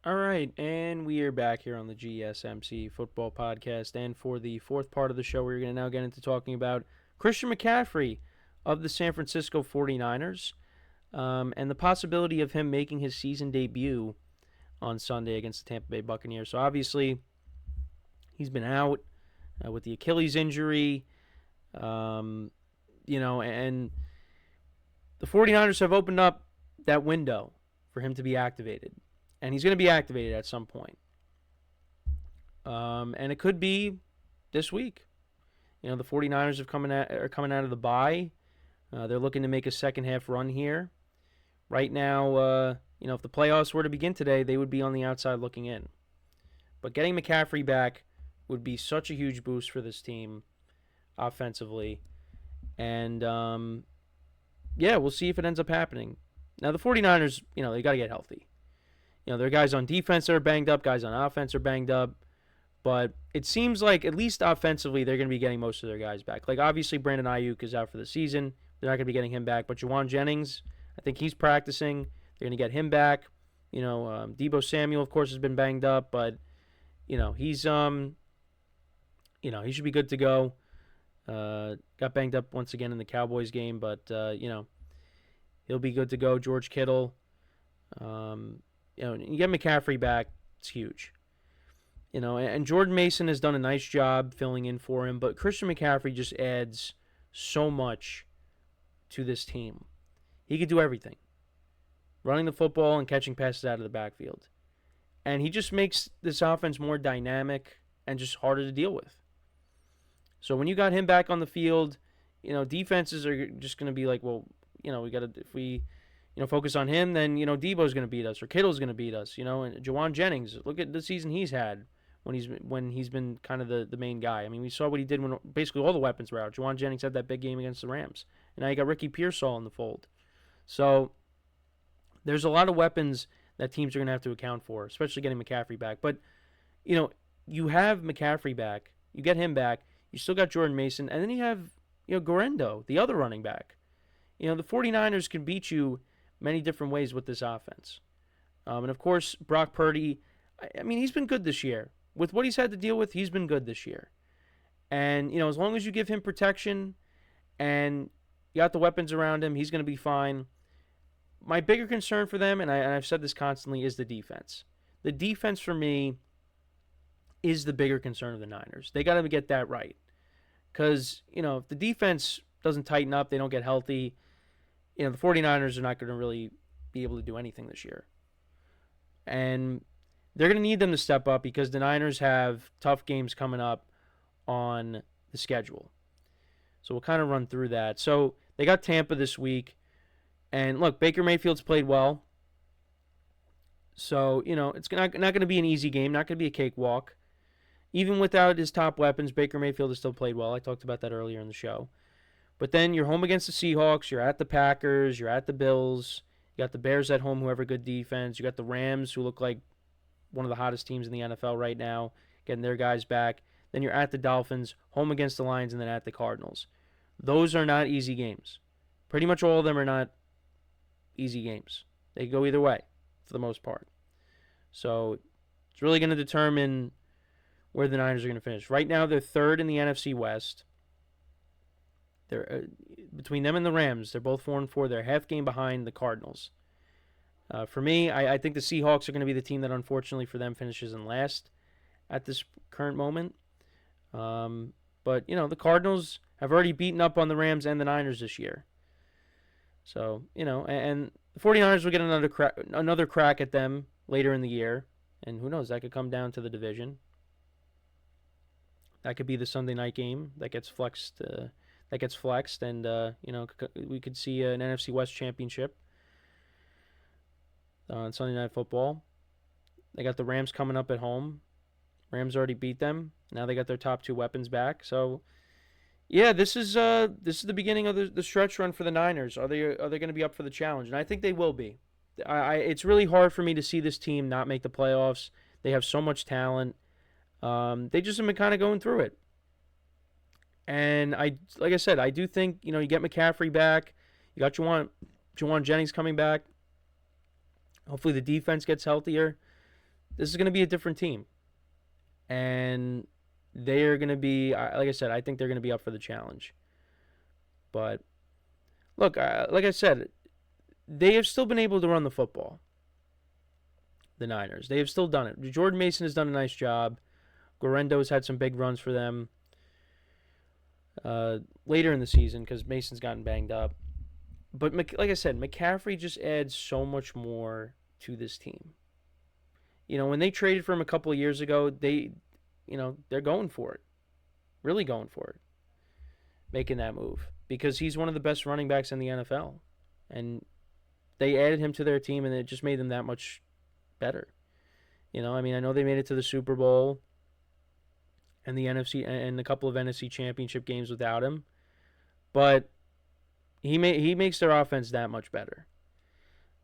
All right, and we are back here on the GSMC Football Podcast. And for the fourth part of the show, we're going to now get into talking about Christian McCaffrey of the San Francisco 49ers and the possibility of him making his season debut on Sunday against the Tampa Bay Buccaneers. So obviously, he's been out with the Achilles injury, and the 49ers have opened up that window for him to be activated. And he's going to be activated at some point. And it could be this week. The 49ers are coming out of the bye. They're looking to make a second half run here. Right now, if the playoffs were to begin today, they would be on the outside looking in. But getting McCaffrey back would be such a huge boost for this team offensively. And, we'll see if it ends up happening. Now, the 49ers, they got to get healthy. There are guys on defense that are banged up, guys on offense are banged up. But it seems like, at least offensively, they're going to be getting most of their guys back. Like, obviously, Brandon Ayuk is out for the season. They're not going to be getting him back. But Juwan Jennings, I think he's practicing. They're going to get him back. Deebo Samuel, of course, has been banged up. But, he's, he should be good to go. Got banged up once again in the Cowboys game. But, he'll be good to go. George Kittle. You get McCaffrey back, it's huge. And Jordan Mason has done a nice job filling in for him, but Christian McCaffrey just adds so much to this team. He could do everything. Running the football and catching passes out of the backfield. And he just makes this offense more dynamic and just harder to deal with. So when you got him back on the field, defenses are just going to be like, well, we got to, if we focus on him, then, Deebo's going to beat us or Kittle's going to beat us, and Juwan Jennings, look at the season he's had when he's been kind of the main guy. I mean, we saw what he did when basically all the weapons were out. Juwan Jennings had that big game against the Rams. And now you got Ricky Pearsall in the fold. So there's a lot of weapons that teams are going to have to account for, especially getting McCaffrey back. But, you have McCaffrey back. You get him back. You still got Jordan Mason. And then you have, Guerendo, the other running back. The 49ers can beat you many different ways with this offense. And, of course, Brock Purdy, I mean, he's been good this year. With what he's had to deal with, he's been good this year. And, as long as you give him protection and you got the weapons around him, he's going to be fine. My bigger concern for them, and I've said this constantly, is the defense. The defense, for me, is the bigger concern of the Niners. They got to get that right. Because, if the defense doesn't tighten up, they don't get healthy, the 49ers are not going to really be able to do anything this year. And they're going to need them to step up because the Niners have tough games coming up on the schedule. So we'll kind of run through that. So they got Tampa this week. And look, Baker Mayfield's played well. So, it's not going to be an easy game, not going to be a cakewalk. Even without his top weapons, Baker Mayfield has still played well. I talked about that earlier in the show. But then you're home against the Seahawks, you're at the Packers, you're at the Bills, you got the Bears at home who have a good defense, you got the Rams who look like one of the hottest teams in the NFL right now, getting their guys back. Then you're at the Dolphins, home against the Lions, and then at the Cardinals. Those are not easy games. Pretty much all of them are not easy games. They go either way for the most part. So it's really going to determine where the Niners are going to finish. Right now they're third in the NFC West. They're between them and the Rams, they're both 4-4. They're half game behind the Cardinals. For me, I think the Seahawks are going to be the team that, unfortunately for them, finishes in last at this current moment. But, the Cardinals have already beaten up on the Rams and the Niners this year. So, and the 49ers will get another crack at them later in the year. And who knows, that could come down to the division. That could be the Sunday night game that gets flexed. And we could see an NFC West championship on Sunday Night Football. They got the Rams coming up at home. Rams already beat them. Now they got their top two weapons back. So, yeah, this is the beginning of the stretch run for the Niners. Are they going to be up for the challenge? And I think they will be. It's really hard for me to see this team not make the playoffs. They have so much talent. They just have been kind of going through it. And like I said, I do think, you get McCaffrey back. You got Juwan Jennings coming back. Hopefully the defense gets healthier. This is going to be a different team. And they are going to be, like I said, I think they're going to be up for the challenge. But, look, like I said, they have still been able to run the football. The Niners. They have still done it. Jordan Mason has done a nice job. Guarendo's had some big runs for them later in the season because Mason's gotten banged up. But like I said, McCaffrey just adds so much more to this team. When they traded for him a couple of years ago, they're going for it. Really going for it. Making that move. Because he's one of the best running backs in the NFL. And they added him to their team, and it just made them that much better. I know they made it to the Super Bowl and the NFC and a couple of NFC championship games without him. But he makes their offense that much better.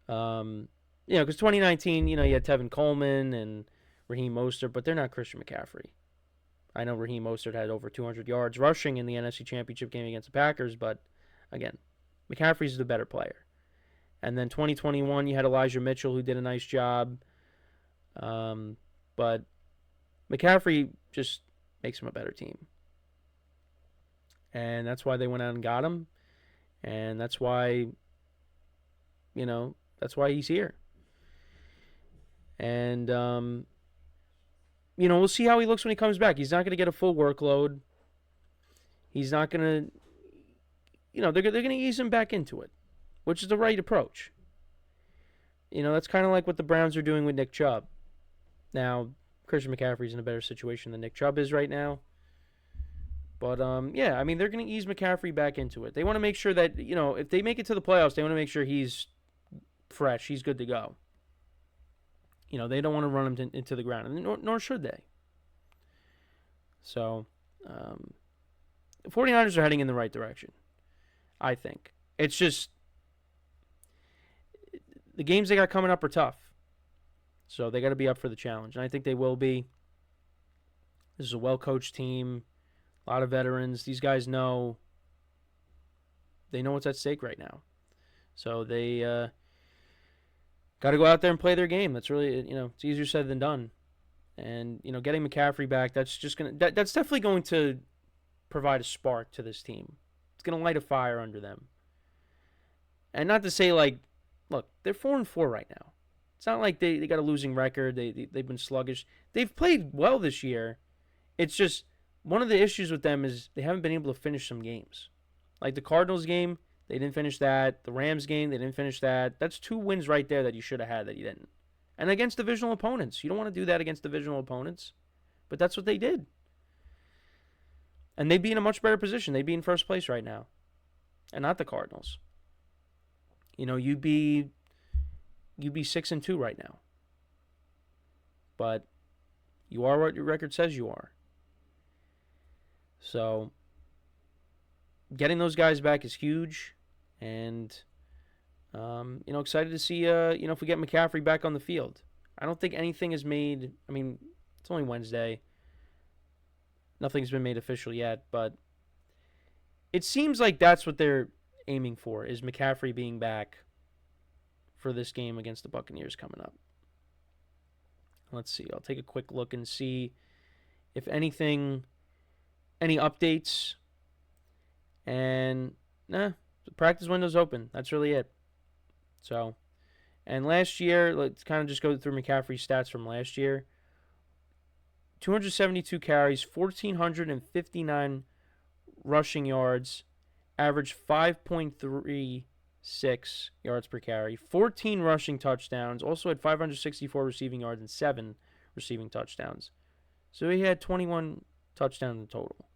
Because 2019, you had Tevin Coleman and Raheem Mostert, but they're not Christian McCaffrey. I know Raheem Mostert had over 200 yards rushing in the NFC Championship game against the Packers, but again, McCaffrey's the better player. And then 2021, you had Elijah Mitchell, who did a nice job. But McCaffrey just makes him a better team. And that's why they went out and got him. And that's why, that's why he's here. And, we'll see how he looks when he comes back. He's not going to get a full workload. He's not going to, they're going to ease him back into it, which is the right approach. That's kind of like what the Browns are doing with Nick Chubb. Now, Christian McCaffrey's in a better situation than Nick Chubb is right now. But, they're going to ease McCaffrey back into it. They want to make sure that, if they make it to the playoffs, they want to make sure he's fresh, he's good to go. They don't want to run him into the ground, nor should they. So, the 49ers are heading in the right direction, I think. It's just, the games they got coming up are tough. So they got to be up for the challenge, and I think they will be. This is a well-coached team, a lot of veterans. These guys know what's at stake right now. So they got to go out there and play their game. That's really, it's easier said than done. And, getting McCaffrey back, that's definitely going to provide a spark to this team. It's going to light a fire under them. And not to say, look, they're 4-4 right now. It's not like they got a losing record. They've been sluggish. They've played well this year. It's just one of the issues with them is they haven't been able to finish some games. Like the Cardinals game, they didn't finish that. The Rams game, they didn't finish that. That's 2 wins right there that you should have had that you didn't. And against divisional opponents. You don't want to do that against divisional opponents. But that's what they did. And they'd be in a much better position. They'd be in first place right now. And not the Cardinals. You'd be 6-2 right now. But you are what your record says you are. So getting those guys back is huge. And, excited to see, if we get McCaffrey back on the field. I don't think anything is made. It's only Wednesday. Nothing's been made official yet. But it seems like that's what they're aiming for, is McCaffrey being back for this game against the Buccaneers coming up. Let's see. I'll take a quick look and see if any updates. And, the practice window's open. That's really it. So, and last year, let's kind of just go through McCaffrey's stats from last year. 272 carries, 1,459 rushing yards, average 5.36 yards per carry, 14 rushing touchdowns, also had 564 receiving yards and 7 receiving touchdowns. So he had 21 touchdowns in total.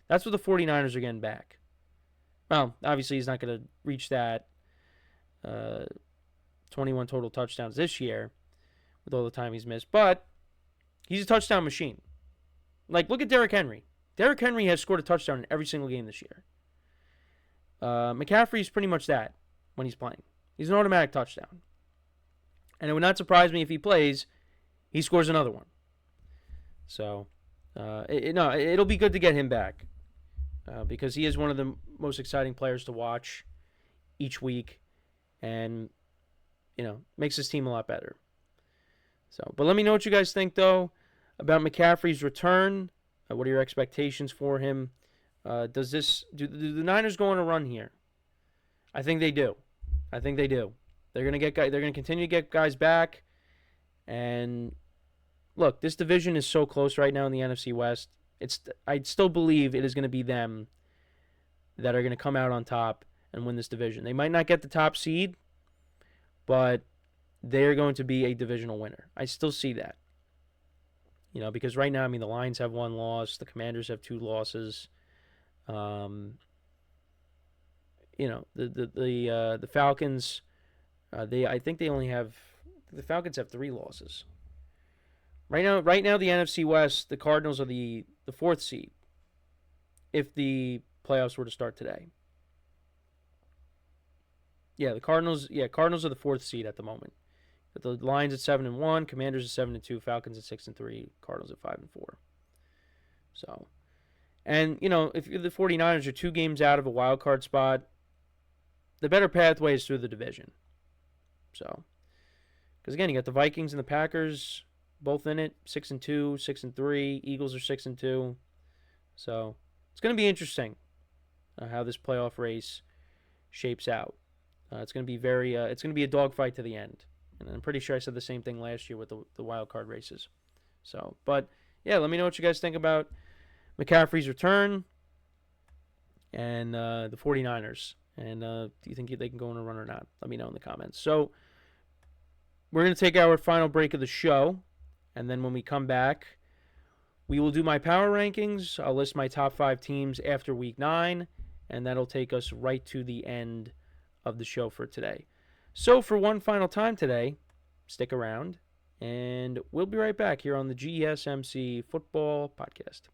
That's what the 49ers are getting back. Well, obviously he's not going to reach that 21 total touchdowns this year with all the time he's missed, but he's a touchdown machine. Look at Derrick Henry. Derrick Henry has scored a touchdown in every single game this year. McCaffrey's pretty much that when he's playing. He's an automatic touchdown. And it would not surprise me if he plays, he scores another one. So, it'll be good to get him back because he is one of the most exciting players to watch each week and, makes his team a lot better. So, but let me know what you guys think, though, about McCaffrey's return. What are your expectations for him? Do the Niners go on a run here? I think they do. I think they do. They're gonna continue to get guys back. And look, this division is so close right now in the NFC West. I still believe it is going to be them that are going to come out on top and win this division. They might not get the top seed, but they're going to be a divisional winner. I still see that. Because right now, the Lions have 1 loss, the Commanders have 2 losses. The Falcons, I think the Falcons have 3 losses. Right now, the NFC West, the Cardinals are the 4th seed if the playoffs were to start today. Yeah, the Cardinals are the 4th seed at the moment. But the Lions at 7-1, Commanders at 7-2, Falcons at 6-3, Cardinals at 5-4. So, and if the 49ers are 2 games out of a wild card spot, the better pathway is through the division. So, because again, you got the Vikings and the Packers both in it, 6-2, 6-3. Eagles are 6-2. So it's going to be interesting how this playoff race shapes out. It's going to be it's going to be a dogfight to the end. And I'm pretty sure I said the same thing last year with the wild card races. So, but yeah, let me know what you guys think about McCaffrey's return and the 49ers. And do you think they can go on a run or not? Let me know in the comments. So we're going to take our final break of the show. And then when we come back, we will do my power rankings. I'll list my top 5 teams after week 9, and that'll take us right to the end of the show for today. So for one final time today, stick around, and we'll be right back here on the GSMC Football Podcast.